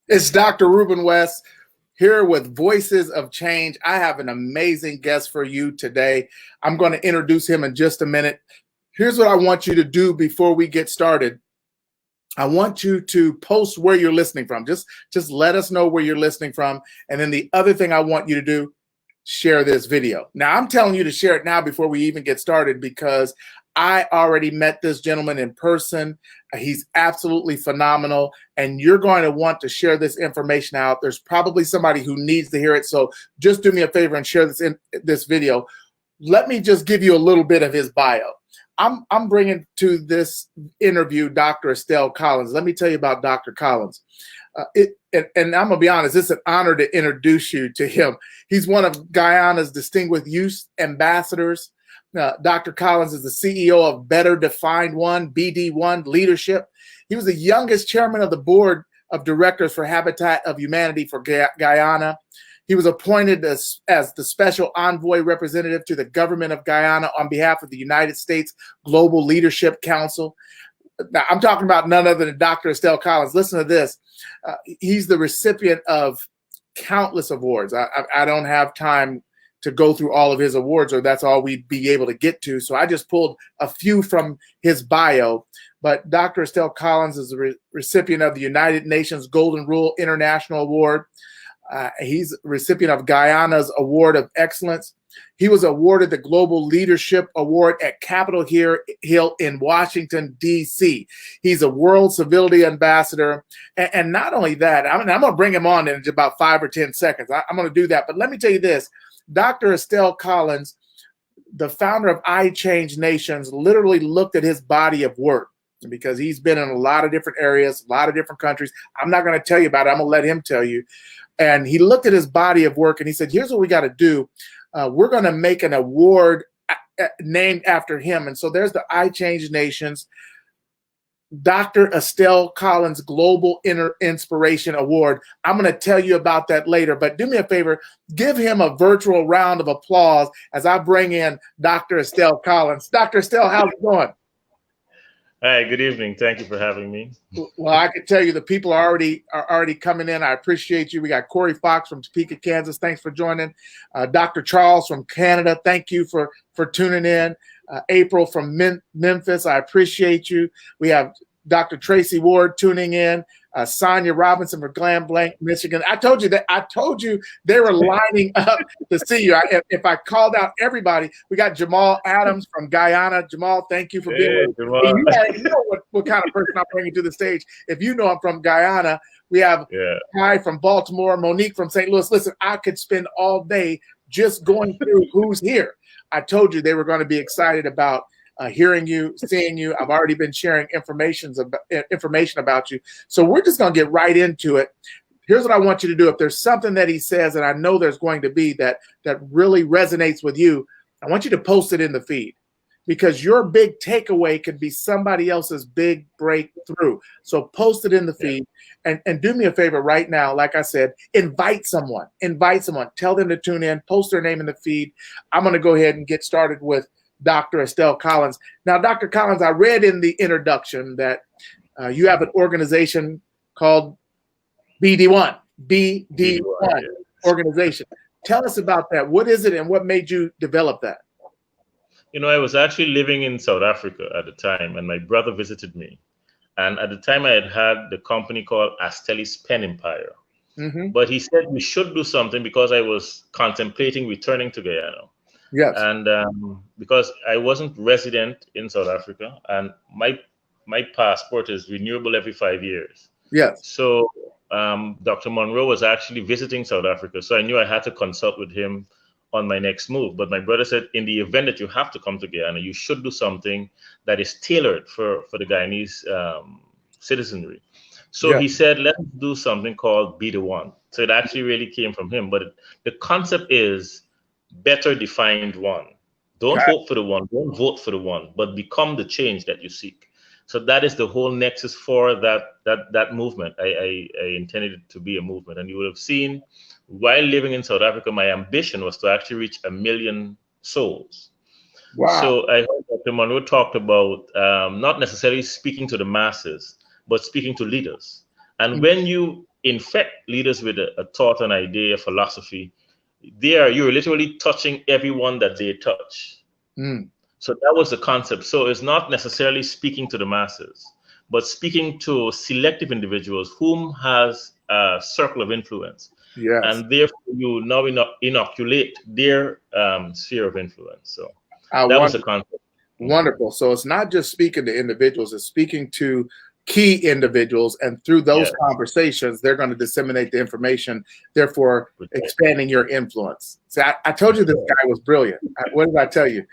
It's Dr. Ruben West here with Voices of Change. I have an amazing guest for you today. I'm going to introduce him in just a minute. Here's what I want you to do before we get started. I want you to post where you're listening from. Just let us know where you're listening from. And then the other thing I want you to do, share this video. Now, I'm telling you to share it now before we even get started because I already met this gentleman in person. He's absolutely phenomenal, and you're going to want to share this information out. There's probably somebody who needs to hear it, so just do me a favor and share this video. Let me just give you a little bit of his bio. I'm bringing to this interview Dr. Astell Collins. Let me tell you about Dr. Collins. And I'm going to be honest, it's an honor to introduce you to him. He's one of Guyana's distinguished youth ambassadors. Dr. Collins is the CEO of Better Defined One, BD1 Leadership. He was the youngest chairman of the board of directors for Habitat of Humanity for Guyana. He was appointed as the special envoy representative to the government of Guyana on behalf of the United States Global Leadership Council. Now, I'm talking about none other than Dr. Astell Collins. Listen to this. He's the recipient of countless awards. I don't have time to go through all of his awards, or that's all we'd be able to get to. So I just pulled a few from his bio. But Dr. Astell Collins is a recipient of the United Nations Golden Rule International Award. He's a recipient of Guyana's Award of Excellence. He was awarded the Global Leadership Award at Capitol Hill in Washington, D.C. He's a World Civility Ambassador. And not only that, I'm going to bring him on in about 5 or 10 seconds. I'm going to do that. But let me tell you this. Dr. Astell Collins, the founder of I Change Nations, literally looked at his body of work because he's been in a lot of different areas, a lot of different countries. I'm not going to tell you about it. I'm going to let him tell you. And he looked at his body of work and he said, here's what we got to do. We're going to make an award named after him. And so there's the I Change Nations Dr. Astell Collins Global Inspiration Award. I'm going to tell you about that later, but do me a favor, give him a virtual round of applause as I bring in Dr. Astell Collins. Dr. Astell, how's it going? Hi, good evening. Thank you for having me. Well, I can tell you the people are already coming in. I appreciate you. We got Corey Fox from Topeka, Kansas. Thanks for joining. Dr. Charles from Canada. Thank you for tuning in. April from Memphis. I appreciate you. We have Dr. Tracy Ward tuning in. Sonia Robinson from Glen Blanc, Michigan. I told you they were lining up to see you. If I called out everybody, we got Jamal Adams from Guyana. Jamal, thank you for being with me. You already know what kind of person I'm bringing to the stage. If you know I'm from Guyana, we have Kai from Baltimore, Monique from St. Louis. Listen, I could spend all day just going through who's here. I told you they were going to be excited about hearing you, seeing you. I've already been sharing information about you. So we're just going to get right into it. Here's what I want you to do. If there's something that he says, and I know there's going to be that really resonates with you, I want you to post it in the feed because your big takeaway could be somebody else's big breakthrough. So post it in the feed and do me a favor right now. Like I said, invite someone, tell them to tune in, post their name in the feed. I'm going to go ahead and get started with Dr. Astell Collins. Now, Dr. Collins, I read in the introduction that you have an organization called BD1 organization. Tell us about that. What is it and what made you develop that? You know, I was actually living in South Africa at the time, and my brother visited me. And at the time, I had the company called Astell's Pen Empire. Mm-hmm. But he said we should do something because I was contemplating returning to Guyana. Yes. And because I wasn't resident in South Africa, and my passport is renewable every 5 years. Yes. So Dr. Monroe was actually visiting South Africa, so I knew I had to consult with him on my next move. But my brother said, in the event that you have to come to Guyana, you should do something that is tailored for the Guyanese citizenry. So he said, let's do something called Be the One. So it actually really came from him. But the concept is better defined one. Don't hope for the one, don't vote for the one, but become the change that you seek. So that is the whole nexus for that movement. I intended it to be a movement. And you would have seen, while living in South Africa, my ambition was to actually reach 1 million souls. Wow. So I heard Dr. Monroe talked about not necessarily speaking to the masses, but speaking to leaders. And when you infect leaders with a thought, an idea, a philosophy, you're literally touching everyone that they touch. So that was the concept. So it's not necessarily speaking to the masses, but speaking to selective individuals whom has a circle of influence. Yes. And therefore you now inoculate their sphere of influence. So that was the concept. Wonderful. So it's not just speaking to individuals, it's speaking to key individuals, and through those conversations, they're going to disseminate the information, therefore expanding your influence. So I told you this guy was brilliant. What did I tell you?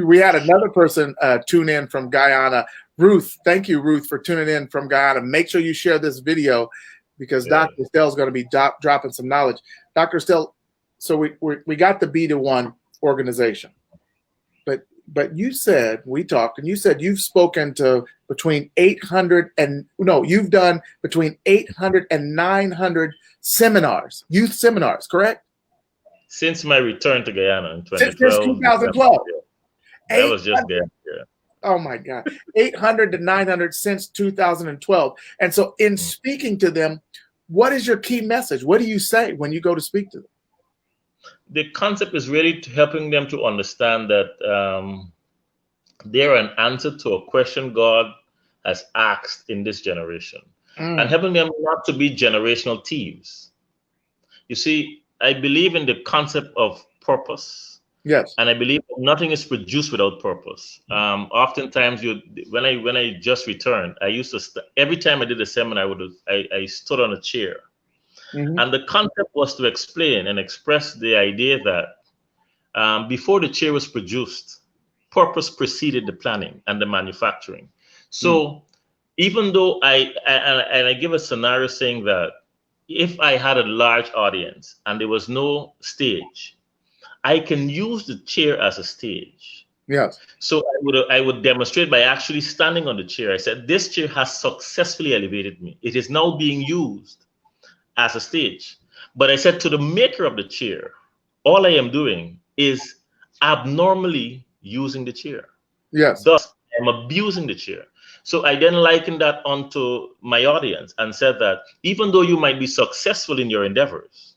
We had another person tune in from Guyana. Ruth, thank you, Ruth, for tuning in from Guyana. Make sure you share this video because Dr. Astell is going to be dropping some knowledge. Dr. Astell, so we got the B2 organization. But you said, we talked, and you said you've spoken to between 800 and, no, you've done between 800 and 900 seminars, youth seminars, correct? Since my return to Guyana in 2012. Since 2012. That was just there. Oh my God. 800 to 900 since 2012. And so in speaking to them, what is your key message? What do you say when you go to speak to them? The concept is really helping them to understand that they're an answer to a question God has asked in this generation, and helping them not to be generational thieves. You see, I believe in the concept of purpose. Yes. And I believe nothing is produced without purpose. Oftentimes, when I just returned, I used to every time I did a seminar, I stood on a chair. And the concept was to explain and express the idea that before the chair was produced, purpose preceded the planning and the manufacturing. So even though I give a scenario saying that if I had a large audience and there was no stage, I can use the chair as a stage. Yes. So I would demonstrate by actually standing on the chair. I said, this chair has successfully elevated me. It is now being used as a stage. But I said to the maker of the chair, all I am doing is abnormally using the chair. Yes. Thus, I'm abusing the chair. So I then likened that onto my audience and said that even though you might be successful in your endeavors,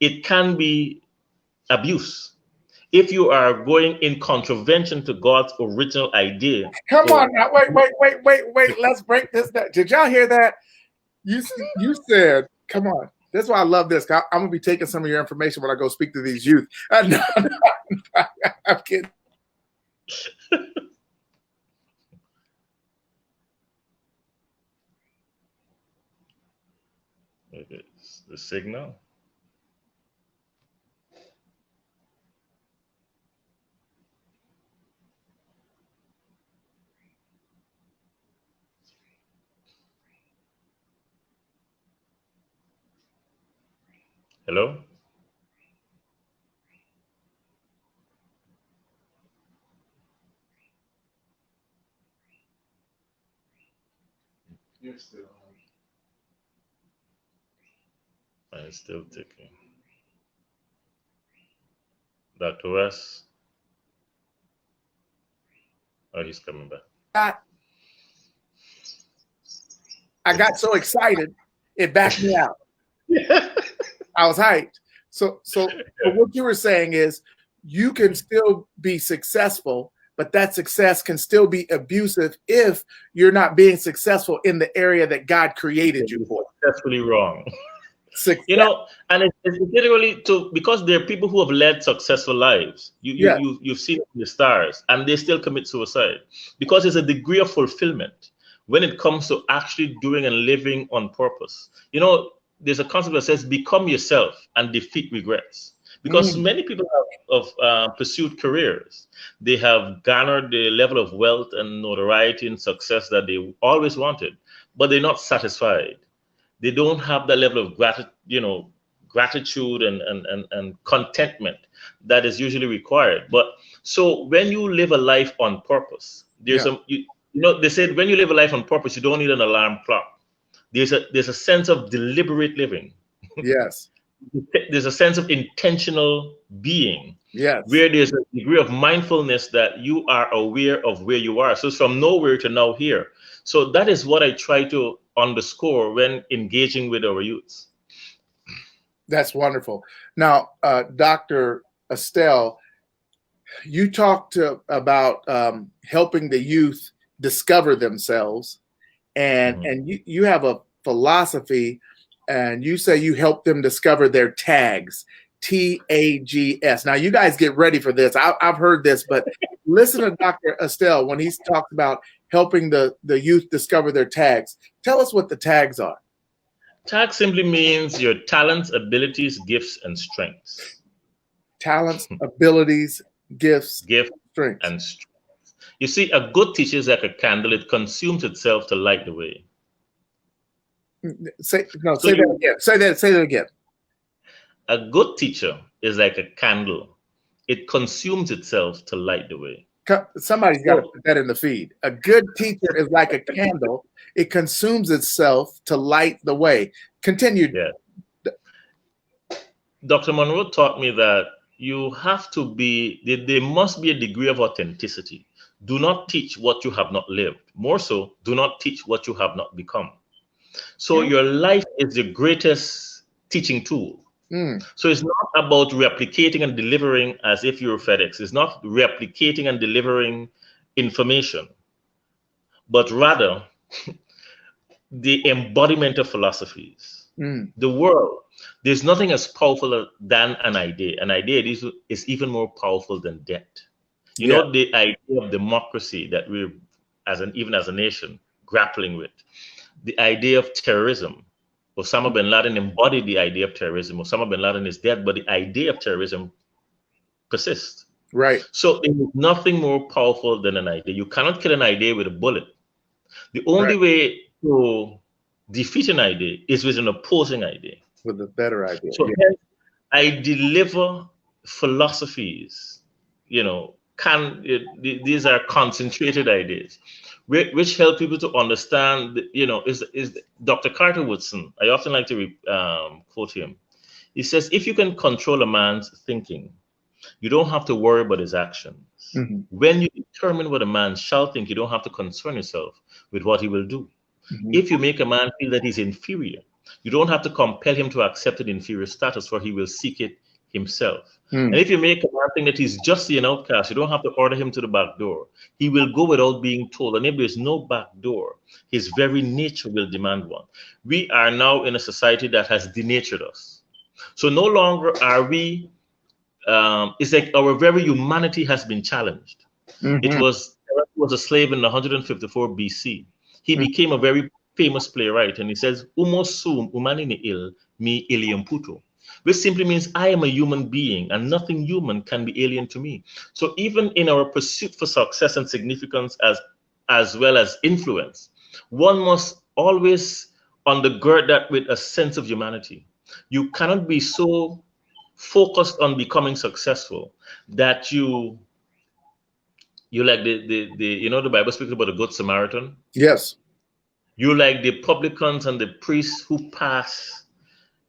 it can be abuse if you are going in contravention to God's original idea. Come on now, wait. Let's break this down. Did y'all hear that? You said, come on. That's why I love this. I'm gonna be taking some of your information when I go speak to these youth. No, I'm kidding. It's the signal. Hello? You're still on. I'm still ticking. Dr. West? Oh, he's coming back. I got so excited, it backed me out. I was hyped. So what you were saying is you can still be successful, but that success can still be abusive if you're not being successful in the area that God created you for. Successfully wrong. You know, and it's literally because there are people who have led successful lives. You've seen the stars, and they still commit suicide because there's a degree of fulfillment when it comes to actually doing and living on purpose. You know, there's a concept that says become yourself and defeat regrets. Because many people have pursued careers. They have garnered the level of wealth and notoriety and success that they always wanted, but they're not satisfied. They don't have that level of gratitude and contentment that is usually required. But so when you live a life on purpose, there's they said when you live a life on purpose, you don't need an alarm clock. There's a sense of deliberate living. Yes. There's a sense of intentional being. Yes. Where there's a degree of mindfulness that you are aware of where you are. So it's from nowhere to now here. So that is what I try to underscore when engaging with our youths. That's wonderful. Now, Dr. Astell, you talked about helping the youth discover themselves, and you have a philosophy, and you say you help them discover their tags, TAGS. Now, you guys get ready for this. I've heard this, but listen to Dr. Astell when he's talked about helping the youth discover their tags. Tell us what the tags are. Tag simply means your talents, abilities, gifts, and strengths. Talents, abilities, gifts, strengths. And strengths. You see, a good teacher is like a candle. It consumes itself to light the way. Say that again. Say that again. A good teacher is like a candle. It consumes itself to light the way. Somebody's got to put that in the feed. A good teacher is like a candle. It consumes itself to light the way. Continue. Yeah. Dr. Monroe taught me that you have to be, there must be a degree of authenticity. Do not teach what you have not lived. More so, do not teach what you have not become. So your life is the greatest teaching tool. So it's not about replicating and delivering as if you're FedEx. It's not replicating and delivering information, but rather the embodiment of philosophies. The world, there's nothing as powerful than an idea. An idea is even more powerful than debt. You know, the idea of democracy that we're, even as a nation, grappling with. The idea of terrorism. Osama bin Laden embodied the idea of terrorism. Osama bin Laden is dead, but the idea of terrorism persists. Right. So there is nothing more powerful than an idea. You cannot kill an idea with a bullet. The only way to defeat an idea is with an opposing idea. With a better idea. So I deliver philosophies, you know, these are concentrated ideas, which help people to understand, you know, is Dr. Carter Woodson. I often like to quote him. He says, if you can control a man's thinking, you don't have to worry about his actions. When you determine what a man shall think, you don't have to concern yourself with what he will do. If you make a man feel that he's inferior, you don't have to compel him to accept an inferior status, for he will seek it himself. And if you make a man think that he's justly an outcast, you don't have to order him to the back door. He will go without being told. And if there's no back door, his very nature will demand one. We are now in a society that has denatured us. So no longer are we, it's like our very humanity has been challenged. It was a slave in 154 BC. He became a very famous playwright, and he says, "Umo sum umanini il mi ilium puto," which simply means I am a human being and nothing human can be alien to me. So even in our pursuit for success and significance as well as influence, one must always undergird that with a sense of humanity. You cannot be so focused on becoming successful that you like the you know, the Bible speaks about a good Samaritan. Yes. You like the publicans and the priests who pass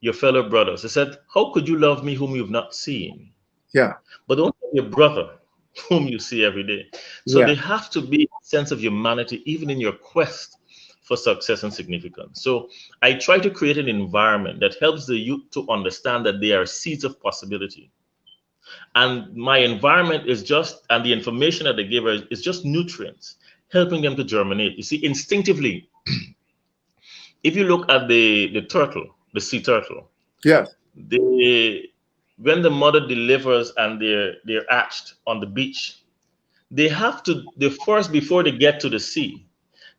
your fellow brothers. They said, how could you love me whom you've not seen? Yeah. But don't love your brother whom you see every day. So there have to be a sense of humanity even in your quest for success and significance. So I try to create an environment that helps the youth to understand that they are seeds of possibility. And my environment is just, and the information that they give us is just nutrients, helping them to germinate. You see, instinctively, if you look at the turtle, the sea turtle, when the mother delivers and they're hatched on the beach, they have to, first, before they get to the sea,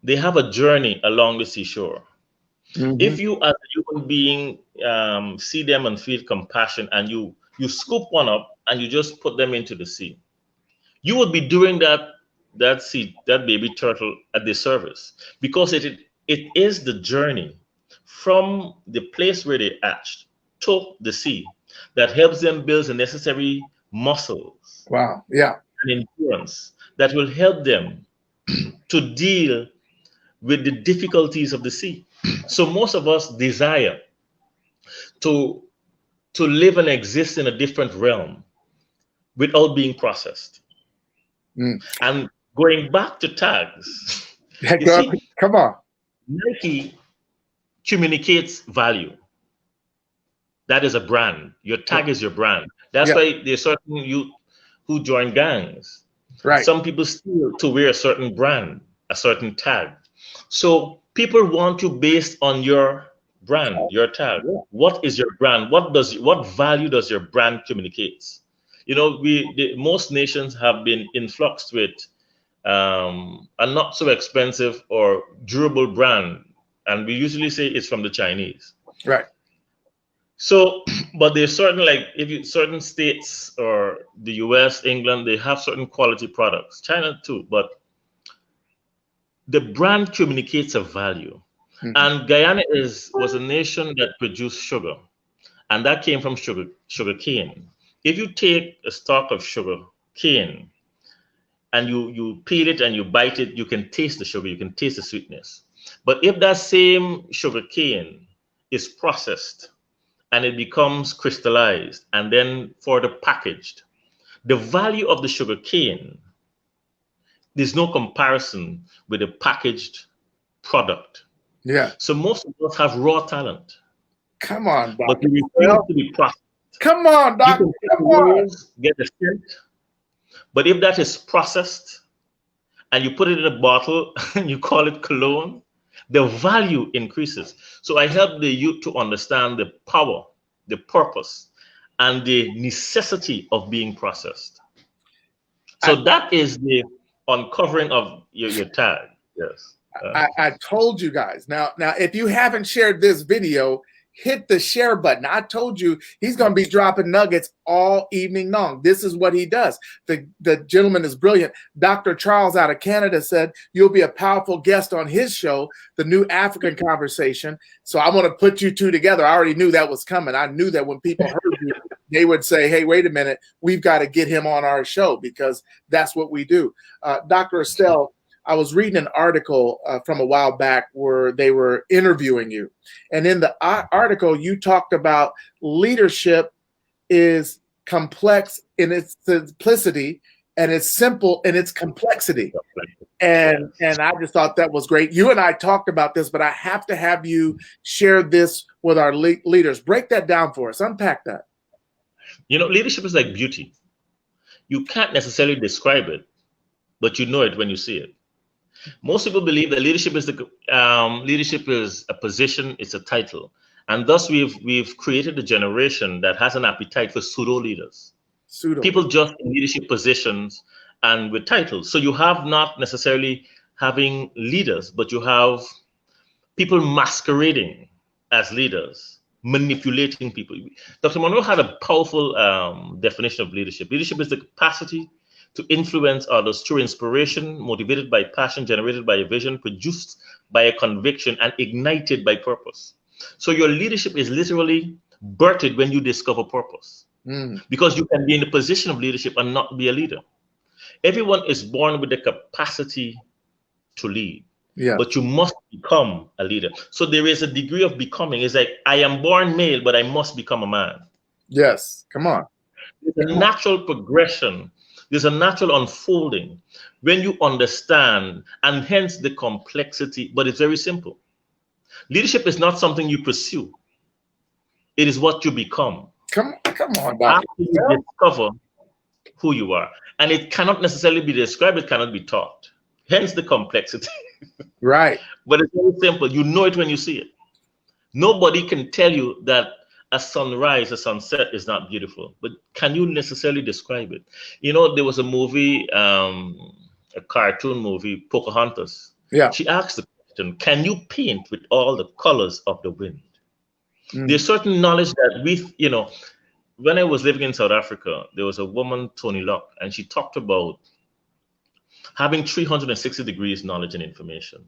they have a journey along the seashore. If you as a human being see them and feel compassion, and you scoop one up and you just put them into the sea, you would be doing that baby turtle a disservice, because it is the journey from the place where they hatched to the sea that helps them build the necessary muscles. Wow. Yeah. And endurance that will help them to deal with the difficulties of the sea. So most of us desire to live and exist in a different realm without being processed. And going back to tags, come on. Nike communicates value. That is a brand. Your tag is your brand. That's why there's certain youth who join gangs. Right. Some people steal to wear a certain brand, a certain tag. So people want you based on your brand, your tag. Yeah. What is your brand? What value does your brand communicate? You know, most nations have been influxed with a not so expensive or durable brand, and we usually say it's from the Chinese. Right. So, but there's certain, like certain states or the US, England, they have certain quality products. China too, but the brand communicates a value. Mm-hmm. And Guyana was a nation that produced sugar, and that came from sugar cane. If you take a stalk of sugar cane and you peel it and you bite it, you can taste the sugar, you can taste the sweetness. But if that same sugar cane is processed and it becomes crystallized and then further packaged, the value of the sugar cane, there's no comparison with a packaged product. Yeah. So most of us have raw talent. Come on, Doctor. But we refuse to be processed. Come on, Doctor. Come on. Get a scent. But if that is processed and you put it in a bottle and you call it cologne, the value increases. So I help the youth to understand the power, the purpose, and the necessity of being processed. So that is the uncovering of your tag. Yes. I told you guys. Now, if you haven't shared this video, hit the share button. I told you he's going to be dropping nuggets all evening long. This is what he does. The gentleman is brilliant. Dr. Charles out of Canada said you'll be a powerful guest on his show, The New African Conversation. So I want to put you two together. I already knew that was coming. I knew that when people heard you, they would say, hey, wait a minute, we've got to get him on our show because that's what we do. Dr. Astell, I was reading an article from a while back where they were interviewing you. And in the article, you talked about leadership is complex in its simplicity and it's simple in its complexity. And I just thought that was great. You and I talked about this, but I have to have you share this with our leaders. Break that down for us. Unpack that. You know, leadership is like beauty. You can't necessarily describe it, but you know it when you see it. Most people believe that leadership is a position, it's a title, and thus we've created a generation that has an appetite for pseudo leaders. People just in leadership positions and with titles. So you have not necessarily having leaders, but you have people masquerading as leaders, manipulating people. Dr. Monroe had a powerful definition of leadership. Leadership is the capacity to influence others through inspiration, motivated by passion, generated by a vision, produced by a conviction, and ignited by purpose. So your leadership is literally birthed when you discover purpose. Because you can be in a position of leadership and not be a leader. Everyone is born with the capacity to lead. Yeah. But you must become a leader. So there is a degree of becoming. It's like, I am born male, but I must become a man. Yes, come on. There's a natural progression. There's a natural unfolding when you understand, and hence the complexity, but it's very simple. Leadership is not something you pursue. It is what you become. Come on, Doctor. After you discover who you are. And it cannot necessarily be described, it cannot be taught. Hence the complexity. Right. But it's very simple. You know it when you see it. Nobody can tell you that a sunrise, a sunset is not beautiful, but can you necessarily describe it? You know, there was a movie, a cartoon movie, Pocahontas. Yeah. She asked the question, can you paint with all the colors of the wind? There's certain knowledge that when I was living in South Africa, there was a woman, Tony Locke, and she talked about having 360 degrees knowledge and information.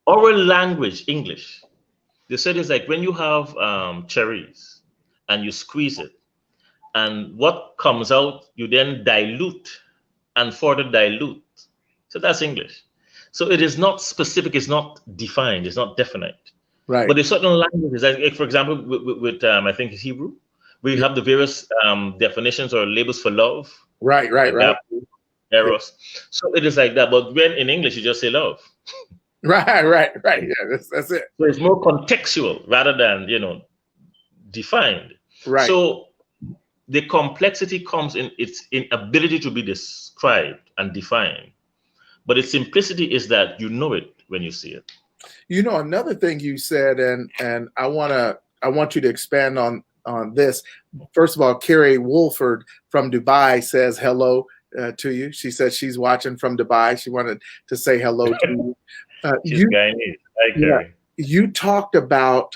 Oral language, English. They said it's like when you have cherries and you squeeze it, and what comes out, you then dilute and further dilute. So that's English. So it is not specific, it's not defined, it's not definite. Right. But there's certain languages, like for example, with I think it's Hebrew, we have the various definitions or labels for love. Right. Eros. So it is like that. But when in English, you just say love. Right. Yeah, that's it. So it's more contextual rather than, defined. Right. So the complexity comes in its inability to be described and defined. But its simplicity is that you know it when you see it. Another thing you said, and I want you to expand on this. First of all, Carrie Wolford from Dubai says hello to you. She says she's watching from Dubai. She wanted to say hello to you. She's Guyanese. Hi, Carrie. You talked about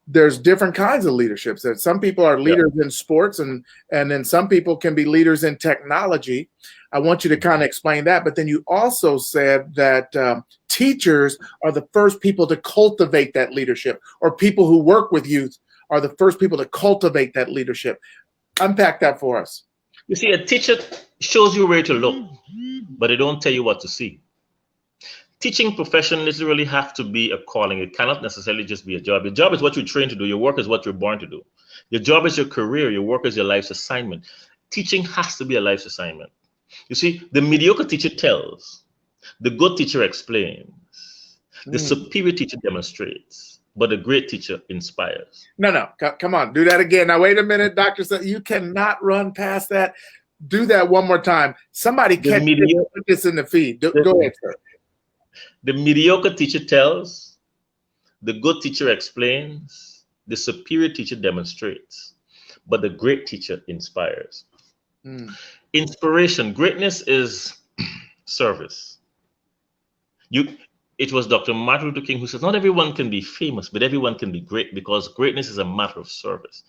there's different kinds of leaderships. That some people are leaders in sports, and then some people can be leaders in technology. I want you to kind of explain that. But then you also said that teachers are the first people to cultivate that leadership, or people who work with youth are the first people to cultivate that leadership. Unpack that for us. You see, a teacher shows you where to look, but they don't tell you what to see. Teaching profession literally have to be a calling. It cannot necessarily just be a job. Your job is what you're trained to do. Your work is what you're born to do. Your job is your career. Your work is your life's assignment. Teaching has to be a life's assignment. You see, the mediocre teacher tells, the good teacher explains, the superior teacher demonstrates, but the great teacher inspires. No, come on, do that again. Now, wait a minute, Doctor. You cannot run past that. Do that one more time. Somebody catch this in the feed. Go ahead, sir. The mediocre teacher tells, the good teacher explains, the superior teacher demonstrates, but the great teacher inspires. Inspiration, greatness is service. It was Dr. Martin Luther King who says, not everyone can be famous, but everyone can be great, because greatness is a matter of service.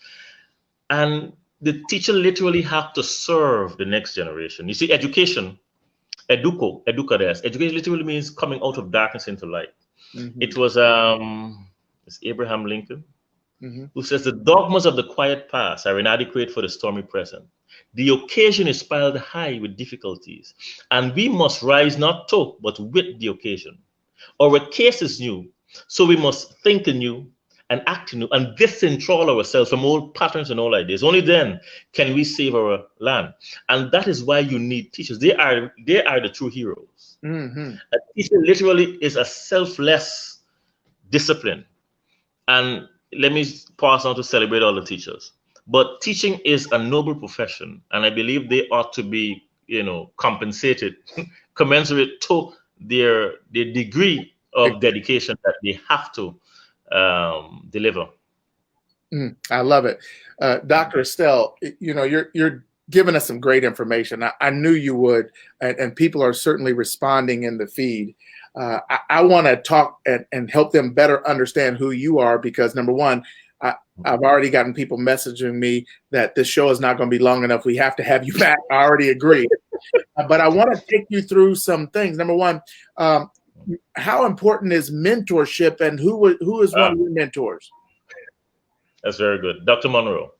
And the teacher literally have to serve the next generation. You see, education, educades. Education literally means coming out of darkness into light. It was it's Abraham Lincoln who says the dogmas of the quiet past are inadequate for the stormy present. The occasion is piled high with difficulties, and we must rise not to, but with the occasion. Our case is new, so we must think anew and act anew and disenthrall ourselves from old patterns and old ideas. Only then can we save our land. And that is why you need teachers. They are the true heroes. A teacher literally is a selfless discipline. And let me pass on to celebrate all the teachers. But teaching is a noble profession, and I believe they ought to be, compensated commensurate to their degree of dedication that they have to deliver. I love it. Dr. Astell, you're giving us some great information. I knew you would, and people are certainly responding in the feed. I want to talk and help them better understand who you are, because number one, I've already gotten people messaging me that this show is not going to be long enough. We have to have you back. I already agree. But I want to take you through some things. Number one, how important is mentorship, and who is one of your mentors? That's very good. Dr. Monroe.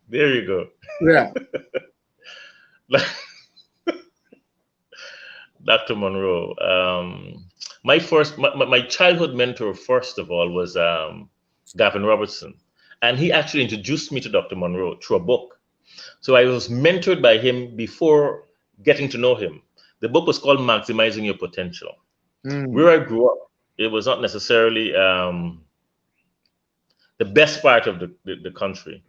There you go. Yeah. Dr. Monroe. My childhood mentor, first of all, was Gavin Robertson. And he actually introduced me to Dr. Monroe through a book. So I was mentored by him before getting to know him. The book was called Maximizing Your Potential. Where I grew up, it was not necessarily the best part of the country.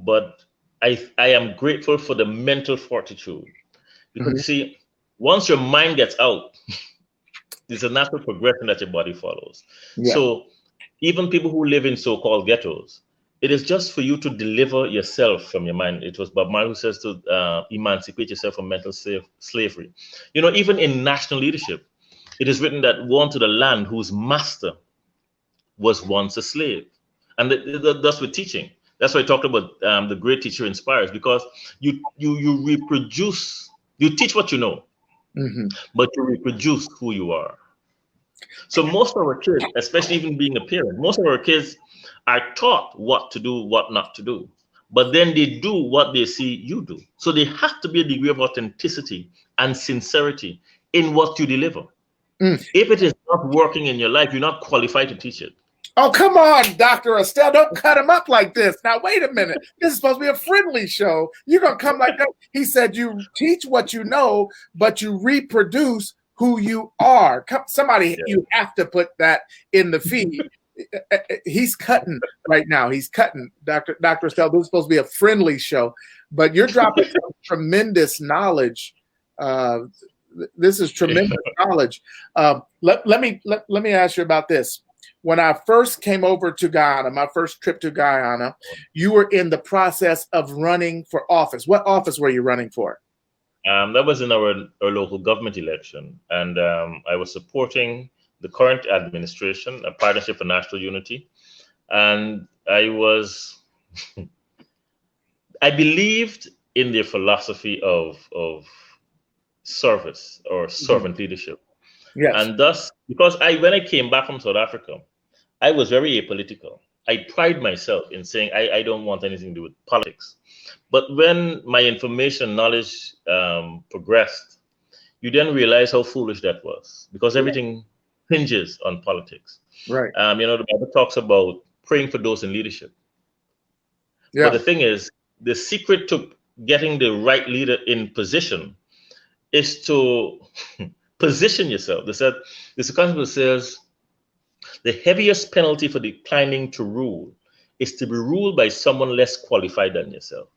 But I am grateful for the mental fortitude. Because see, once your mind gets out, there's a natural progression that your body follows. Yeah. So even people who live in so-called ghettos, it is just for you to deliver yourself from your mind. It was Bob Marley who says to emancipate yourself from mental slavery. Even in national leadership, it is written that woe unto the land whose master was once a slave. And that's with teaching. That's why I talked about the great teacher inspires, because you reproduce, you teach what you know, but you reproduce who you are. So most of our kids, especially even being a parent, most of our kids are taught what to do, what not to do. But then they do what they see you do. So there has to be a degree of authenticity and sincerity in what you deliver. If it is not working in your life, you're not qualified to teach it. Oh, come on, Dr. Astell. Don't cut him up like this. Now, wait a minute. This is supposed to be a friendly show. You're going to come like that. He said you teach what you know, but you reproduce who you are. Somebody, you have to put that in the feed. He's cutting right now. He's cutting. Dr. Astell, this is supposed to be a friendly show, but you're dropping some tremendous knowledge. This is tremendous knowledge. Let me ask you about this. When I first came over to Guyana, my first trip to Guyana, you were in the process of running for office. What office were you running for? That was in our local government election. And I was supporting the current administration, a Partnership for National Unity. And I believed in their philosophy of service or servant leadership. Yes. And thus, because when I came back from South Africa, I was very apolitical. I pride myself in saying I don't want anything to do with politics. But when my information knowledge progressed, you then realize how foolish that was, because everything hinges on politics. Right. The Bible talks about praying for those in leadership. Yeah. But the thing is, the secret to getting the right leader in position is to position yourself. There's a concept that says the heaviest penalty for declining to rule is to be ruled by someone less qualified than yourself.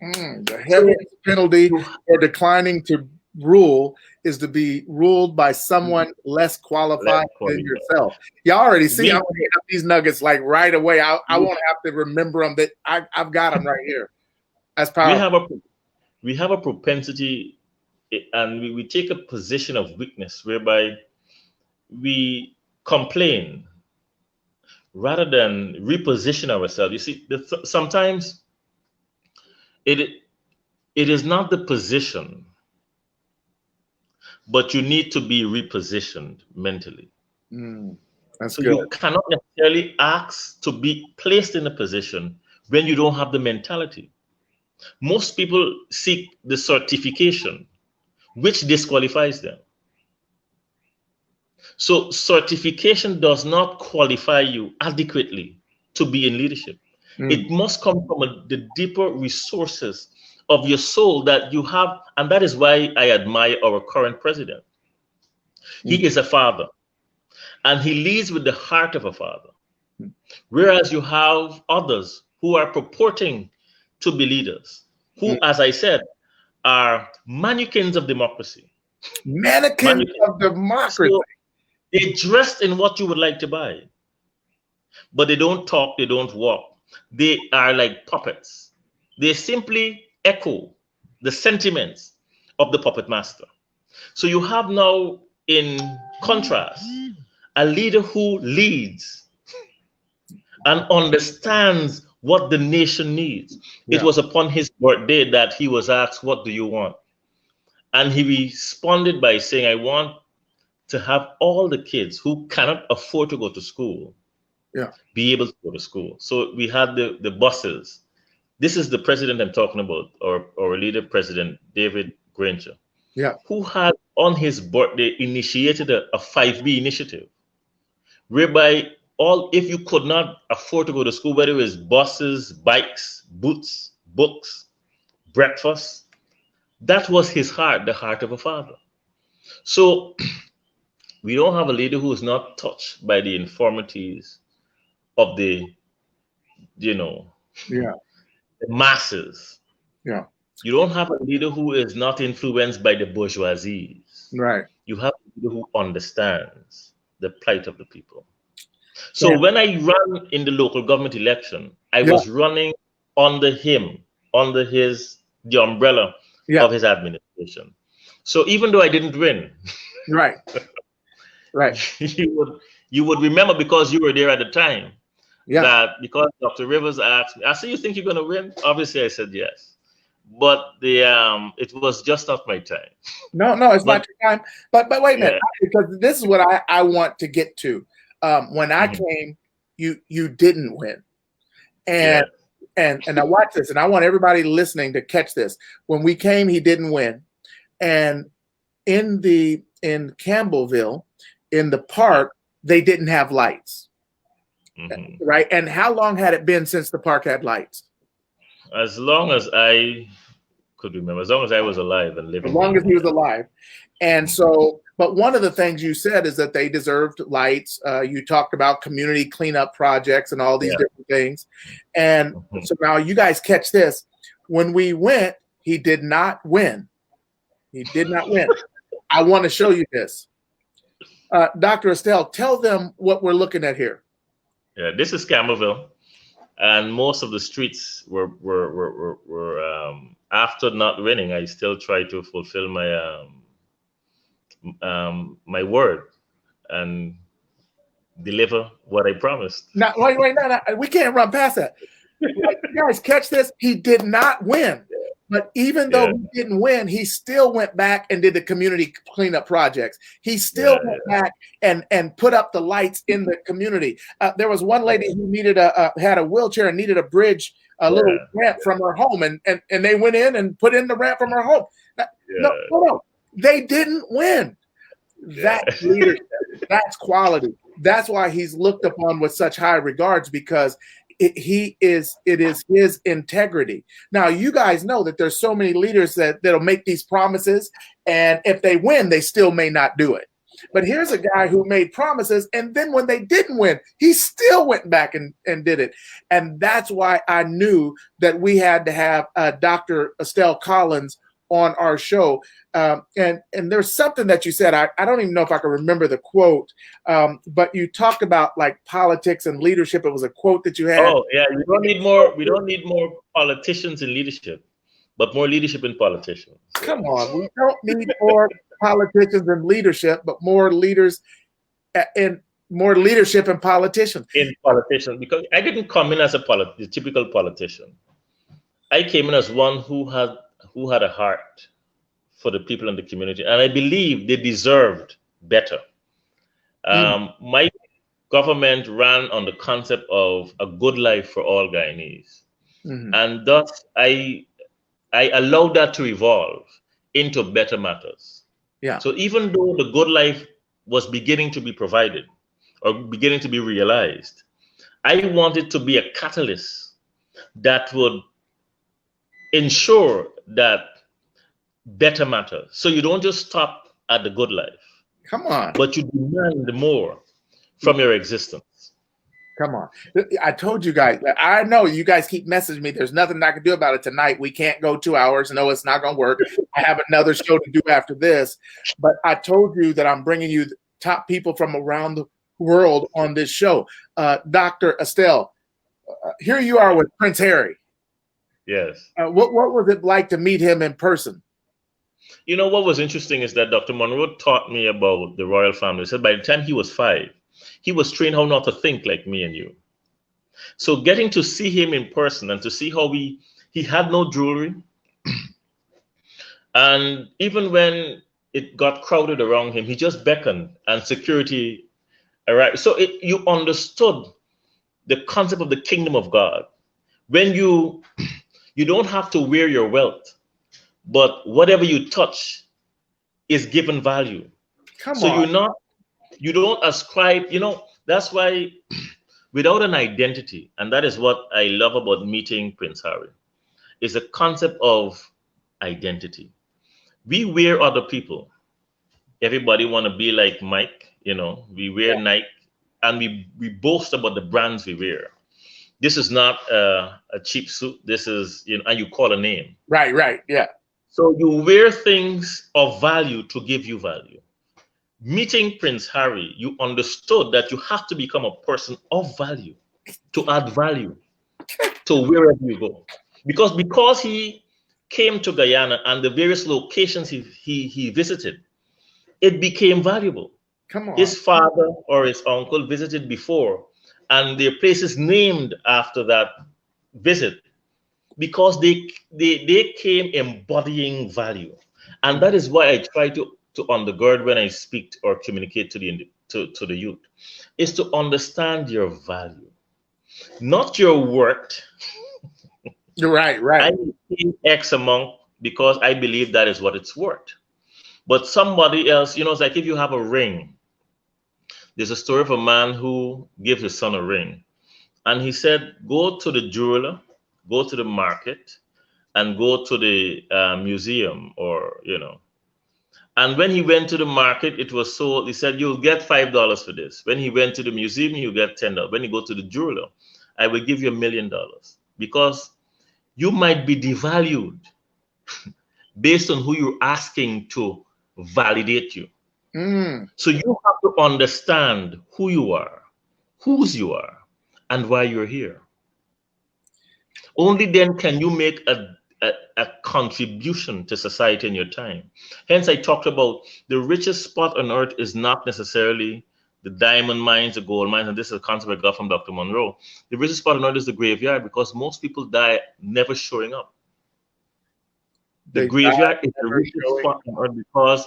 The heaviest penalty for declining to rule is to be ruled by someone less qualified than yourself. Y'all already see I'm getting up these nuggets like right away. I won't have to remember them. That I've got them right here. That's powerful. We have a propensity, and we take a position of weakness whereby we complain rather than reposition ourselves. You see, sometimes it is not the position, but you need to be repositioned mentally. That's so good. You cannot necessarily ask to be placed in a position when you don't have the mentality. Most people seek the certification, which disqualifies them. So certification does not qualify you adequately to be in leadership. It must come from the deeper resources of your soul that you have. And that is why I admire our current president. He is a father, and he leads with the heart of a father. Whereas you have others who are purporting to be leaders, who, as I said, are mannequins of democracy. Mannequins of democracy. So they're dressed in what you would like to buy, but they don't talk, they don't walk. They are like puppets. They simply echo the sentiments of the puppet master. So you have now, in contrast, a leader who leads and understands what the nation needs. It was upon his birthday that he was asked, "What do you want?" And he responded by saying, "I want to have all the kids who cannot afford to go to school be able to go to school." So we had the buses. This is the president I'm talking about, or leader, President David Granger, who had on his birthday initiated a 5B initiative, whereby if you could not afford to go to school, whether it was buses, bikes, boots, books, breakfast, that was his heart, the heart of a father. So we don't have a leader who is not touched by the infirmities of the masses. You don't have a leader who is not influenced by the bourgeoisie. Right. You have a leader who understands the plight of the people. So when I ran in the local government election, I was running under him, under the umbrella of his administration. So even though I didn't win, right, you would remember, because you were there at the time, that because Dr. Rivers asked me, "I see, you think you're going to win?" Obviously, I said yes, but it was just not my time. No, it's not your time. But wait a minute, because this is what I want to get to. When I came, you didn't win, and now watch this, and I want everybody listening to catch this. When we came, he didn't win, and in Campbellville, in the park, they didn't have lights. right? And how long had it been since the park had lights? As long as I could remember, as long as I was alive and living. As long as he was alive. And so, but one of the things you said is that they deserved lights. You talked about community cleanup projects and all these different things. And so now you guys catch this. When we went, he did not win. He did not win. I want to show you this. Dr. Astell, tell them what we're looking at here. Yeah, this is Campbellville. And most of the streets were after not winning, I still try to fulfill my my word and deliver what I promised. Now, wait, no, we can't run past that. Like, you guys catch this? He did not win. But even though he didn't win, he still went back and did the community cleanup projects. He still went back and put up the lights in the community. There was one lady who needed had a wheelchair and needed a bridge, a little ramp from her home, and they went in and put in the ramp from her home. No, they didn't win. That's leadership. That's quality. That's why he's looked upon with such high regards, because it is his integrity. Now, you guys know that there's so many leaders that'll make these promises, and if they win, they still may not do it. But here's a guy who made promises, and then when they didn't win, he still went back and did it. And that's why I knew that we had to have Dr. Astell Collins on our show. And there's something that you said, I don't even know if I can remember the quote, but you talked about like politics and leadership. It was a quote that you had. Oh yeah, we don't need more politicians in leadership, but more leadership in politicians. Come on, we don't need more politicians in leadership, but more leaders and more leadership in politicians. In politicians, because I didn't come in as a typical politician. I came in as one who had a heart for the people in the community, and I believe they deserved better. My government ran on the concept of a good life for all Guyanese, and thus I allowed that to evolve into better matters. Yeah. So even though the good life was beginning to be provided or beginning to be realized, I wanted to be a catalyst that would ensure that better matters. So you don't just stop at the good life. Come on. But you demand more from your existence. Come on. I told you guys, I know you guys keep messaging me. There's nothing I can do about it tonight. We can't go 2 hours. No, it's not going to work. I have another show to do after this. But I told you that I'm bringing you top people from around the world on this show. Dr. Astell, here you are with Prince Harry. Yes. What was it like to meet him in person? You know, what was interesting is that Dr. Monroe taught me about the royal family. He said by the time he was 5, he was trained how not to think like me and you. So getting to see him in person and to see how he had no jewelry. And even when it got crowded around him, he just beckoned and security arrived. So you understood the concept of the kingdom of God. When you don't have to wear your wealth, but whatever you touch is given value. Come on. So you don't ascribe, that's why without an identity, and that is what I love about meeting Prince Harry, is a concept of identity. We wear other people. Everybody want to be like Mike, we wear Nike, and we boast about the brands we wear. This is not a cheap suit. This is, and you call a name. Right, yeah. So you wear things of value to give you value. Meeting Prince Harry, you understood that you have to become a person of value to add value to wherever you go. Because he came to Guyana and the various locations he visited, it became valuable. Come on. His father or his uncle visited before, and their places named after that visit, because they came embodying value. And that is why I try to undergird when I speak or communicate to the youth, is to understand your value, not your worth. You're right. I pay X amount because I believe that is what it's worth. But somebody else, it's like if you have a ring. There's a story of a man who gave his son a ring, And he said, go to the jeweler, go to the market, and go to the museum, or, And when he went to the market, it was sold. He said, you'll get $5 for this. When he went to the museum, you get $10. When you go to the jeweler, I will give you $1 million, because you might be devalued based on who you're asking to validate you. So you have to understand who you are, whose you are, and why you're here. Only then can you make a contribution to society in your time. Hence, I talked about the richest spot on earth is not necessarily the diamond mines, the gold mines, and this is a concept I got from Dr. Monroe. The richest spot on earth is the graveyard, because most people die never showing up. The graveyard is the richest spot on earth because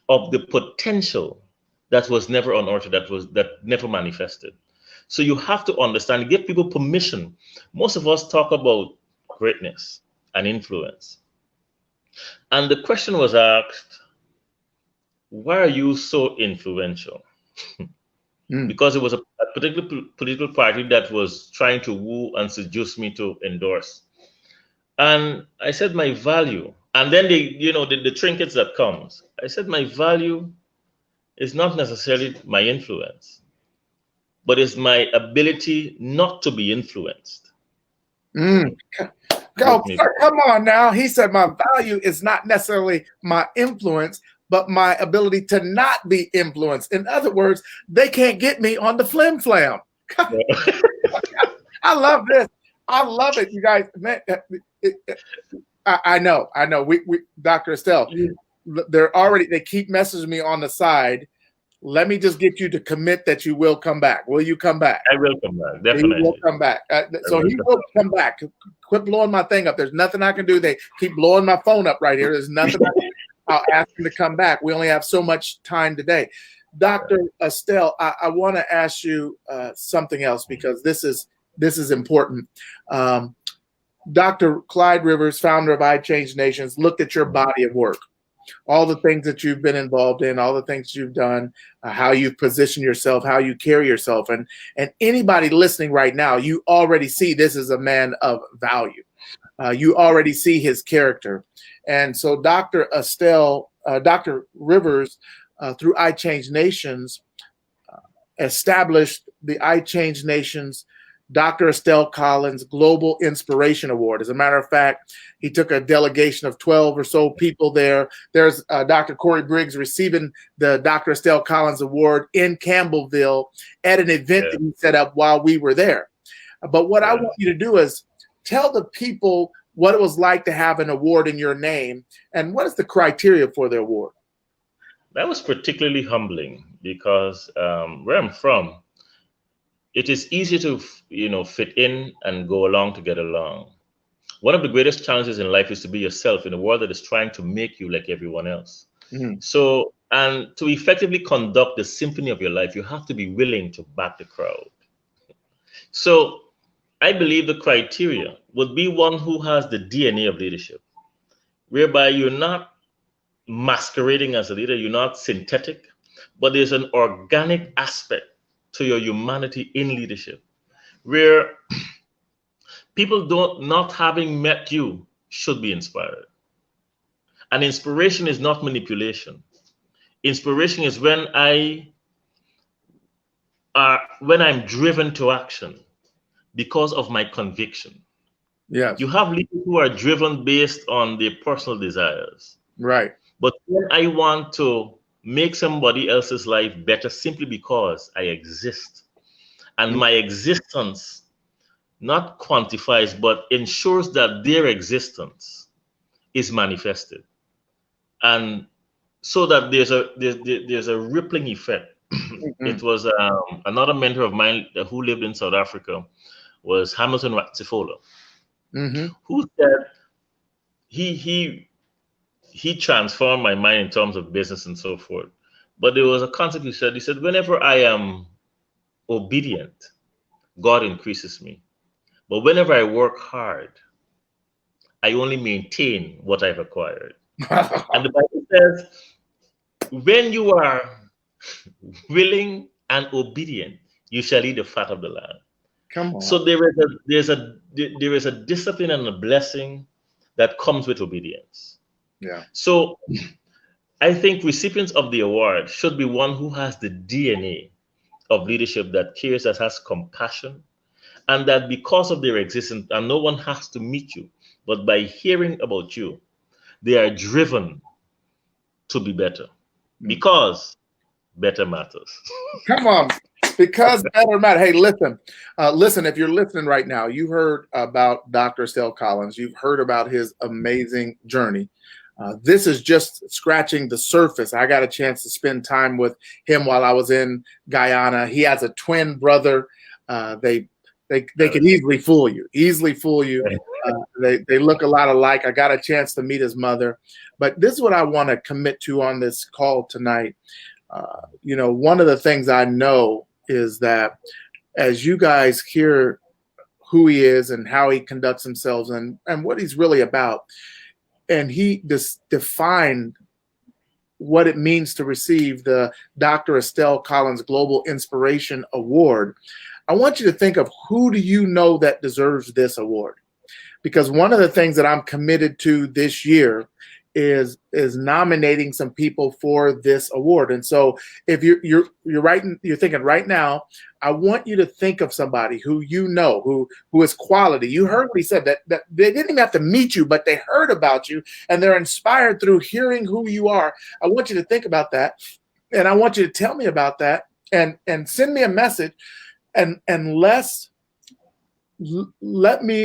of the potential that was never unearthed, that never manifested. So you have to understand, give people permission. Most of us talk about greatness and influence. And the question was asked, why are you so influential? Because it was a particular political party that was trying to woo and seduce me to endorse. And I said my value, and then the trinkets that comes. I said my value is not necessarily my influence, but it's my ability not to be influenced. Come on now. He said my value is not necessarily my influence, but my ability to not be influenced. In other words, they can't get me on the flim flam. I love this. I love it, you guys. Man, I know. We Dr. Astell, they keep messaging me on the side. Let me just get you to commit that you will come back. Will you come back? I will come back, definitely. He will come back. So he will come back. Quit blowing my thing up. There's nothing I can do. They keep blowing my phone up right here. There's nothing I'll ask him to come back. We only have so much time today. Dr. Astell, I want to ask you something else, because this is important. Dr. Clyde Rivers, founder of I Change Nations, looked at your body of work, all the things that you've been involved in, all the things you've done, how you've positioned yourself, how you carry yourself. And anybody listening right now, you already see this is a man of value. You already see his character. And so Dr. Astell, Dr. Rivers, through I Change Nations, established the I Change Nations Dr. Astell Collins Global Inspiration Award. As a matter of fact, he took a delegation of 12 or so people there. There's Dr. Corey Briggs receiving the Dr. Astell Collins Award in Campbellville at an event that he set up while we were there. But what I want you to do is tell the people what it was like to have an award in your name, and what is the criteria for the award? That was particularly humbling, because where I'm from, it is easy to fit in and go along to get along. One of the greatest challenges in life is to be yourself in a world that is trying to make you like everyone else. So, and to effectively conduct the symphony of your life, you have to be willing to back the crowd. So I believe the criteria would be one who has the DNA of leadership, whereby you're not masquerading as a leader, you're not synthetic, but there's an organic aspect to your humanity in leadership, where people not having met you should be inspired. And inspiration is not manipulation. Inspiration is when I'm driven to action because of my conviction. Yes. You have leaders who are driven based on their personal desires. Right. But when I want to make somebody else's life better simply because I exist, and my existence not quantifies but ensures that their existence is manifested, and so that there's a rippling effect. It was another mentor of mine who lived in South Africa, was Hamilton Ratsifola, who said he transformed my mind in terms of business and so forth. But there was a concept he said, whenever I am obedient, God increases me. But whenever I work hard, I only maintain what I've acquired. And the Bible says, when you are willing and obedient, you shall eat the fat of the land. Come on. So there is a discipline and a blessing that comes with obedience. Yeah. So I think recipients of the award should be one who has the DNA of leadership, that cares, that has compassion, and that because of their existence, and no one has to meet you, but by hearing about you, they are driven to be better, because better matters. Come on. Because better matter. Hey, listen, if you're listening right now, you heard about Dr. Astell Collins. You've heard about his amazing journey. This is just scratching the surface. I got a chance to spend time with him while I was in Guyana. He has a twin brother. They could easily fool you. They look a lot alike. I got a chance to meet his mother. But this is what I want to commit to on this call tonight. One of the things I know is that as you guys hear who he is and how he conducts himself and what he's really about, and he defined what it means to receive the Dr. Astell Collins Global Inspiration Award, I want you to think of who do you know that deserves this award? Because one of the things that I'm committed to this year is nominating some people for this award. And so if you're thinking right now, I want you to think of somebody who you know who is quality. You heard what he said, that they didn't even have to meet you, but they heard about you and they're inspired through hearing who you are. I want you to think about that, and I want you to tell me about that and send me a message and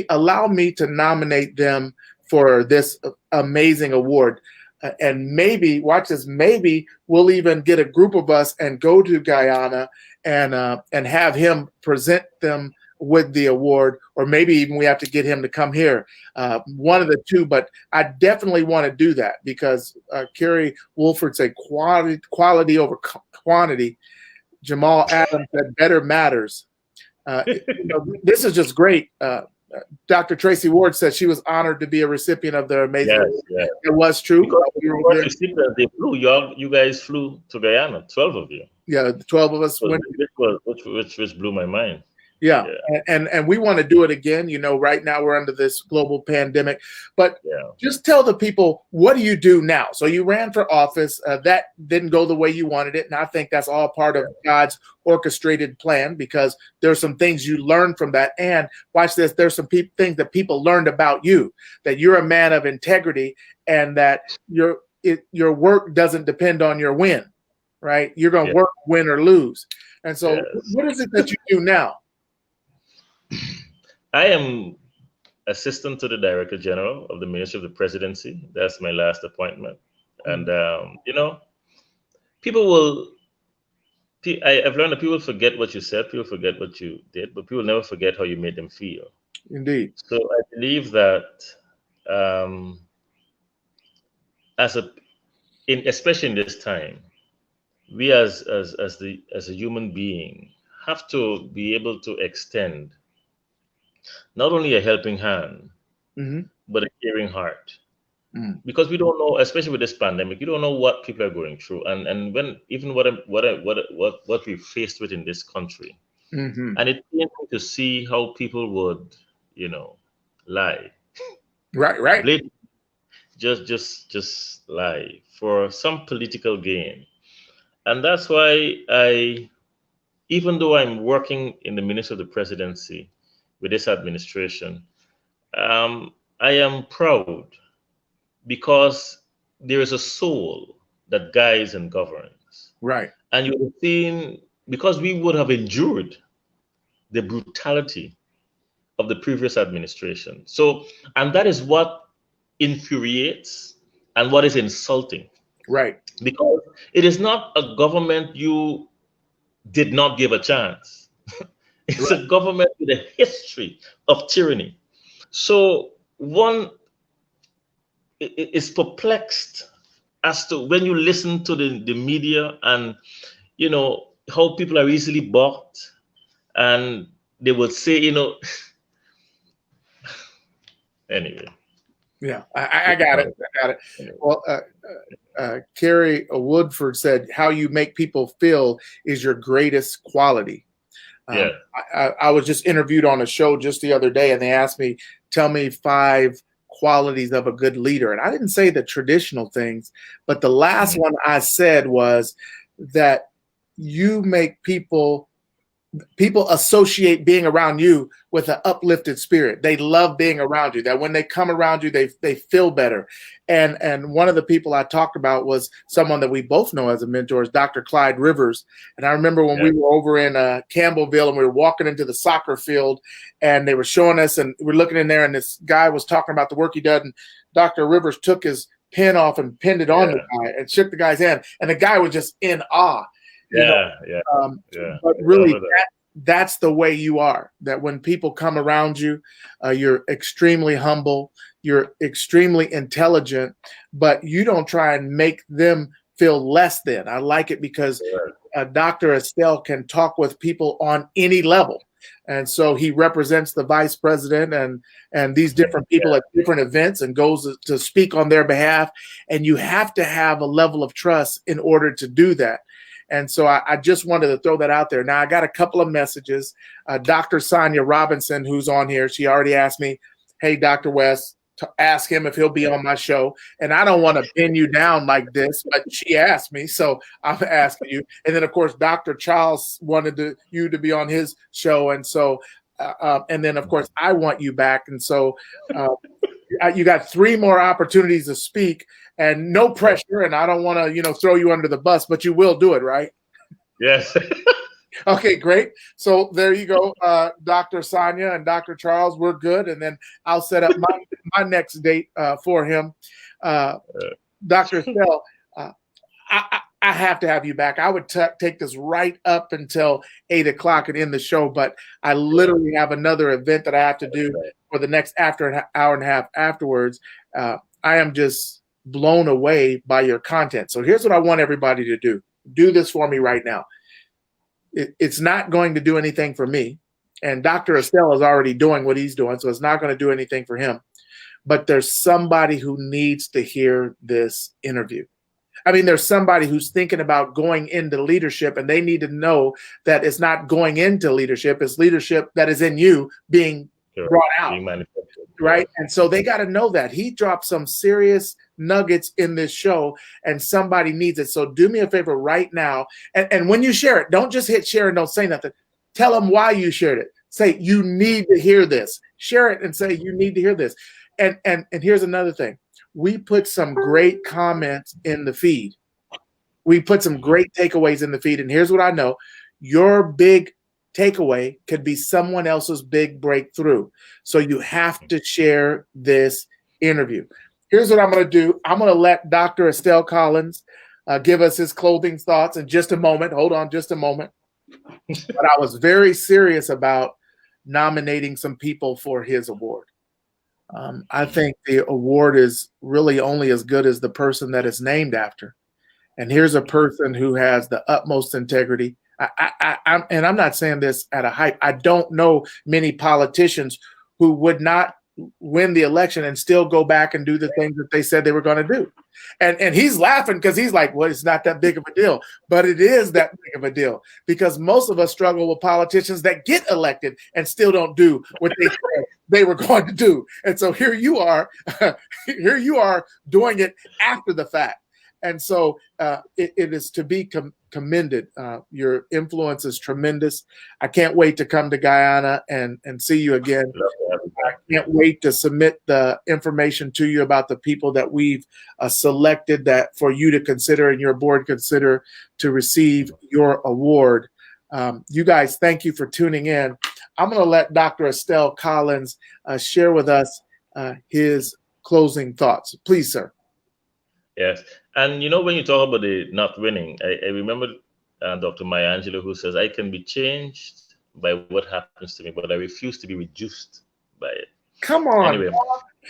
allow me to nominate them for this amazing award. And maybe, watch this, maybe we'll even get a group of us and go to Guyana and have him present them with the award, or maybe even we have to get him to come here. One of the two, but I definitely want to do that because Kerry Wolford said quality over quantity. Jamal Adams said better matters. This is just great. Dr. Tracy Ward said she was honored to be a recipient of the amazing. Yes. It was true. You guys flew to Guyana, 12 of you. Yeah, 12 of us went. Which blew my mind. Yeah. And we want to do it again. Right now we're under this global pandemic, but just tell the people, what do you do now? So you ran for office. That didn't go the way you wanted it. And I think that's all part of God's orchestrated plan, because there's some things you learned from that. And watch this, there's some things that people learned about you, that you're a man of integrity and that your work doesn't depend on your win, right? You're going to work, win or lose. And so what is it that you do now? I am assistant to the Director General of the Ministry of the Presidency. That's my last appointment. And, I've learned that people forget what you said, people forget what you did, but people never forget how you made them feel. Indeed. So I believe that especially in this time, we as a human being have to be able to extend not only a helping hand, but a caring heart. Because we don't know, especially with this pandemic, you don't know what people are going through, and when even what we faced with in this country, and it's painful to see how people would, lie, right, just lie for some political gain, and that's why even though I'm working in the Ministry of the Presidency with this administration, I am proud because there is a soul that guides and governs. Right. And you have seen, because we would have endured the brutality of the previous administration. So, and that is what infuriates and what is insulting. Right. Because it is not a government you did not give a chance. It's a government with a history of tyranny. So one is perplexed as to when you listen to the media and, how people are easily bought, and they would say, anyway. Yeah, I got it. Well, Kerry Woodford said, how you make people feel is your greatest quality. Yeah. I was just interviewed on a show just the other day, and they asked me, tell me 5 qualities of a good leader. And I didn't say the traditional things, but the last one I said was that you make people associate being around you with an uplifted spirit. They love being around you, that when they come around you, they feel better. And one of the people I talked about was someone that we both know as a mentor, is Dr. Clyde Rivers. And I remember when we were over in Campbellville, and we were walking into the soccer field, and they were showing us, and we're looking in there, and this guy was talking about the work he did, and Dr. Rivers took his pen off and pinned it on the guy and shook the guy's hand, and the guy was just in awe. But really, that's the way you are. That when people come around you, you're extremely humble, you're extremely intelligent, but you don't try and make them feel less than. I like it because Dr. Astell can talk with people on any level. And so he represents the vice president and these different people at different events and goes to speak on their behalf. And you have to have a level of trust in order to do that. And so I just wanted to throw that out there. Now, I got a couple of messages. Dr. Sonia Robinson, who's on here, she already asked me, hey, Dr. West, to ask him if he'll be on my show. And I don't want to pin you down like this, but she asked me, so I'm asking you. And then, of course, Dr. Charles wanted you to be on his show. And so, and then, of course, I want you back. And so you got 3 more opportunities to speak. And no pressure, and I don't want to, throw you under the bus, but you will do it, right? Yes. Okay, great. So there you go, Dr. Sonia and Dr. Charles, we're good. And then I'll set up my next date for him. Dr. Astell, I have to have you back. I would take this right up until 8 o'clock and end the show, but I literally have another event that I have to do for the next hour and a half afterwards. I am just blown away by your content. So here's what I want everybody to do. Do this for me right now. It's not going to do anything for me. And Dr. Astell is already doing what he's doing, so it's not going to do anything for him. But there's somebody who needs to hear this interview. I mean, there's somebody who's thinking about going into leadership, and they need to know that it's not going into leadership, it's leadership that is in you being brought out. Being manifested. Right? And so they got to know that. He dropped some serious nuggets in this show, and somebody needs it. So do me a favor right now. And when you share it, don't just hit share and don't say nothing. Tell them why you shared it. Say, you need to hear this. Share it and say, you need to hear this. And here's another thing. We put some great comments in the feed. We put some great takeaways in the feed. And here's what I know. Your big takeaway could be someone else's big breakthrough. So you have to share this interview. Here's what I'm going to do. I'm going to let Dr. Astell Collins give us his closing thoughts in just a moment. Hold on just a moment. But I was very serious about nominating some people for his award. I think the award is really only as good as the person that it's named after. And here's a person who has the utmost integrity. I'm not saying this at a hype. I don't know many politicians who would not win the election and still go back and do the things that they said they were going to do. And he's laughing because he's like, well, it's not that big of a deal. But it is that big of a deal because most of us struggle with politicians that get elected and still don't do what they said they were going to do. And so here you are doing it after the fact. And so it is to be commended. Your influence is tremendous. I can't wait to come to Guyana and see you again. I can't wait to submit the information to you about the people that we've selected that for you to consider and your board consider to receive your award. You guys, thank you for tuning in. I'm going to let Dr. Astell Collins share with us his closing thoughts. Please, sir. Yes. And, when you talk about the not winning, I remember Dr. Maya Angelou, who says, I can be changed by what happens to me, but I refuse to be reduced by it. Come on. Anyway,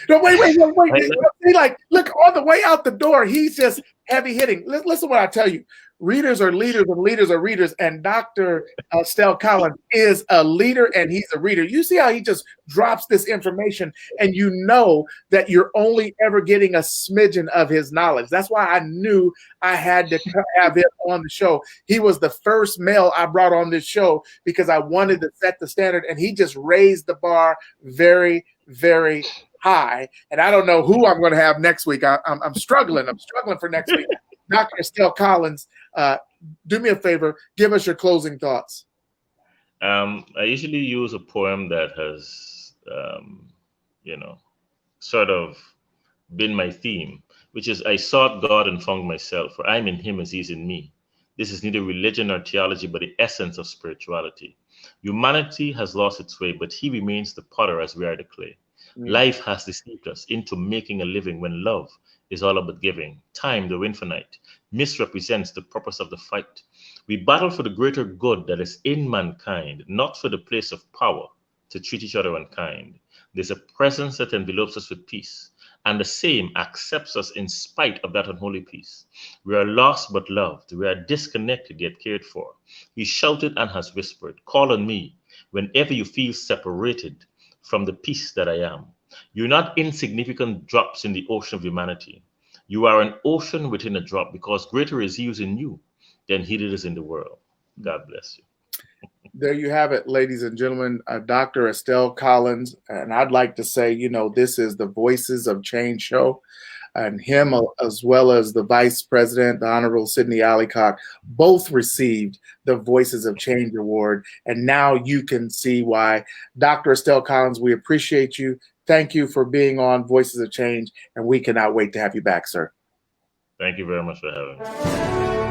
No, wait. See, like, look, on the way out the door, he's just heavy hitting. Listen to what I tell you. Readers are leaders and leaders are readers. And Dr. Astell Collins is a leader and he's a reader. You see how he just drops this information and you know that you're only ever getting a smidgen of his knowledge. That's why I knew I had to have him on the show. He was the first male I brought on this show because I wanted to set the standard, and he just raised the bar very, very high. And I don't know who I'm going to have next week. I'm struggling. I'm struggling for next week. Dr. Astell Collins, do me a favor. Give us your closing thoughts. I usually use a poem that has, sort of been my theme, which is, I sought God and found myself, for I'm in him as he's in me. This is neither religion nor theology, but the essence of spirituality. Humanity has lost its way, but he remains the potter as we are the clay. Life has deceived us into making a living when love is all about giving. Time, though infinite, misrepresents the purpose of the fight. We battle for the greater good that is in mankind, not for the place of power to treat each other unkind. There's a presence that envelopes us with peace, and the same accepts us in spite of that unholy peace. We are lost but loved. We are disconnected yet cared for. He shouted and has whispered, call on me whenever you feel separated from the peace that I am. You're not insignificant drops in the ocean of humanity. You are an ocean within a drop, because greater is he who's in you than he that is in the world. God bless you. There you have it, ladies and gentlemen, Dr. Astell Collins. And I'd like to say, this is the Voices of Change show. And him, as well as the Vice President, the Honorable Sidney Allicock, both received the Voices of Change Award. And now you can see why. Dr. Astell Collins, we appreciate you. Thank you for being on Voices of Change, and we cannot wait to have you back, sir. Thank you very much for having me.